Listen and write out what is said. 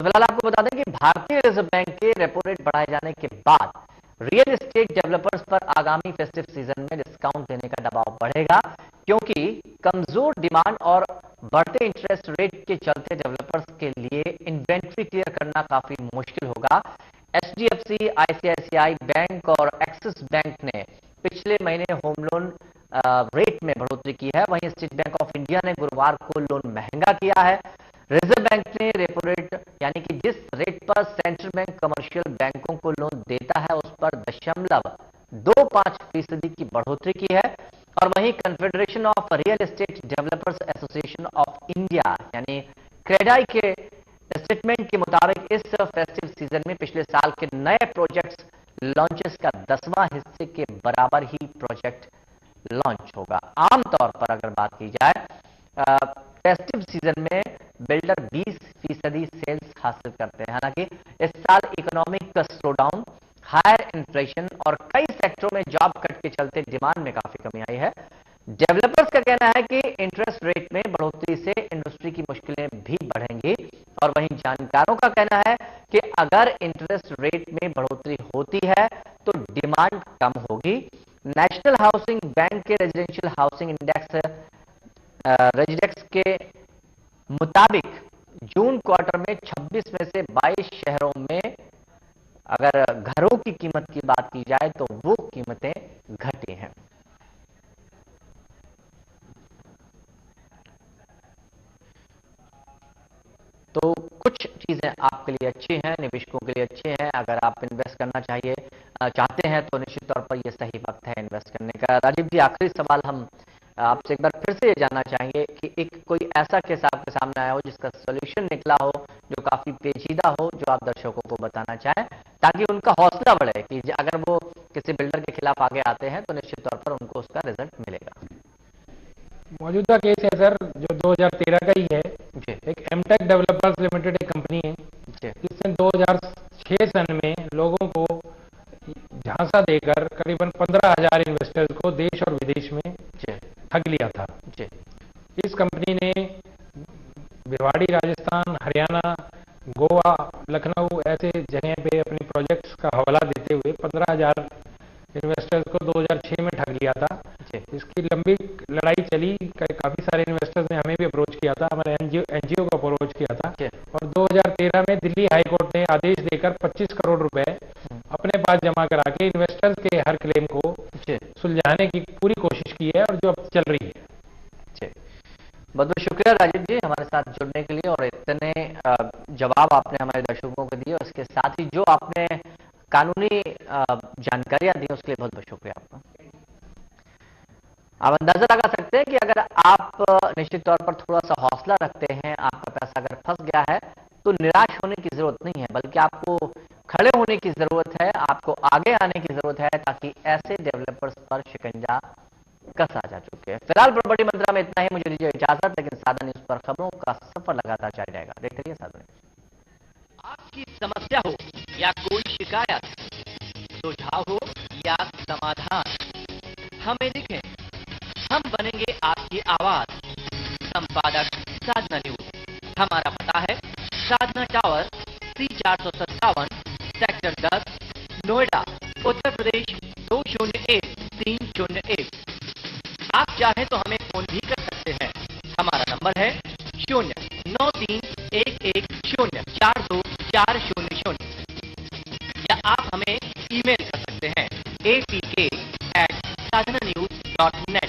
तो फिलहाल आपको बता दें कि भारतीय रिजर्व बैंक के रेपो रेट बढ़ाए जाने के बाद रियल एस्टेट डेवलपर्स पर आगामी फेस्टिव सीजन में डिस्काउंट देने का दबाव बढ़ेगा, क्योंकि कमजोर डिमांड और बढ़ते इंटरेस्ट रेट के चलते डेवलपर्स के लिए इन्वेंट्री क्लियर करना काफी मुश्किल होगा। एचडीएफसी, आईसीआईसीआई बैंक और एक्सिस बैंक ने पिछले महीने होम लोन रेट में बढ़ोतरी की है। वहीं स्टेट बैंक ऑफ इंडिया ने गुरुवार को लोन महंगा किया है। रिजर्व बैंक ने रेपो रेट यानी कि जिस रेट पर सेंट्रल बैंक कमर्शियल बैंकों को लोन देता है उस पर 0.25% की बढ़ोतरी की है। और वहीं confederation of real estate developers association of India यानी क्रेडाई के स्टेटमेंट के मुताबिक इस फेस्टिव सीजन में पिछले साल के नए प्रोजेक्ट्स लॉन्चेस का 10वां हिस्से के बराबर ही प्रोजेक्ट लॉन्च होगा। आमतौर पर अगर बात की जाए फेस्टिव सीजन में बिल्डर 20% सेल्स हासिल करते हैं। हालांकि इस साल इकोनॉमिक स्लोडाउन, हायर इन्फ्लेशन और कई सेक्टरों में जॉब कट के चलते डिमांड में काफी कमी आई है। डेवलपर्स का कहना है कि इंटरेस्ट रेट में बढ़ोतरी से इंडस्ट्री की मुश्किलें भी बढ़ेंगी। और वहीं जानकारों का कहना है कि अगर इंटरेस्ट रेट में बढ़ोतरी होती है तो डिमांड कम होगी। नेशनल हाउसिंग बैंक के रेजिडेंशियल हाउसिंग इंडेक्स रेजिडेक्स के मुताबिक जून क्वार्टर में 26 में से 22 शहरों में अगर घरों की कीमत की बात की जाए तो वो कीमतें घटी हैं। तो कुछ चीजें आपके लिए अच्छी हैं, निवेशकों के लिए अच्छी हैं। अगर आप इन्वेस्ट करना चाहते हैं तो निश्चित तौर पर यह सही वक्त है इन्वेस्ट करने का। राजीव जी, आखिरी सवाल हम आपसे एक बार फिर से ये जानना चाहेंगे कि एक कोई ऐसा केस आपके सामने आया हो जिसका सोल्यूशन निकला हो जो काफी पेचीदा हो, जो आप दर्शकों को बताना चाहें ताकि उनका हौसला बढ़े कि अगर वो किसी बिल्डर के खिलाफ आगे आते हैं तो निश्चित तौर पर उनको उसका रिजल्ट मिलेगा। मौजूदा केस है सर, जो 2013 का ही है। जी। एक एमटेक डेवलपर्स लिमिटेड एक कंपनी है जिसने 2006 सन में लोगों को झांसा देकर करीबन 15,000 इन्वेस्टर्स को देश और विदेश में ठग लिया था। इस कंपनी ने भिवाड़ी, राजस्थान, हरियाणा, गोवा, लखनऊ ऐसे जगह पे अपने प्रोजेक्ट्स का हवाला देते हुए 15,000 इन्वेस्टर्स को 2006 में ठग लिया था। इसकी लंबी लड़ाई चली, काफी सारे इन्वेस्टर्स ने हमें भी अप्रोच किया था, हमारे एनजीओ को अप्रोच किया था। और 2013 में दिल्ली हाई कोर्ट ने आदेश देकर 25 करोड़ रुपए अपने पास जमा करा के इन्वेस्टर्स के हर क्लेम को सुलझाने की पूरी कोशिश की है और जो अब चल रही है। बहुत बहुत शुक्रिया राजीव जी हमारे साथ जुड़ने के लिए और इतने जवाब आपने हमारे दर्शकों को दिए। उसके साथ ही जो आपने कानूनी जानकारियां दी उसके लिए बहुत बहुत शुक्रिया आपका। आप अंदाजा लगा सकते हैं कि अगर आप निश्चित तौर पर थोड़ा सा हौसला रखते हैं, आपका पैसा अगर फंस गया है तो निराश होने की जरूरत नहीं है, बल्कि आपको खड़े होने की जरूरत है, आपको आगे आने की जरूरत है ताकि ऐसे डेवलपर्स पर शिकंजा कसा जा चुके हैं। फिलहाल प्रॉपर्टी मंत्रा में इतना ही, मुझे दीजिए इजाजत, लेकिन साधा न्यूज पर खबरों का सफर लगातार जारी रहेगा। देखते रहिए साधा न्यूज। आपकी समस्या हो या कोई शिकायत, सुझाव हो या समाधान, हमें लिखें, हम बनेंगे आपकी आवाज। संपादक साधना न्यूज। हमारा पता है साधना tower, C457, sector 10, Noida, Uttar Pradesh 201301। आप चाहें तो हमें फोन भी कर सकते हैं। हमारा नंबर है 09311042400 या आप हमें ईमेल कर सकते हैं apk@sadhananews.net।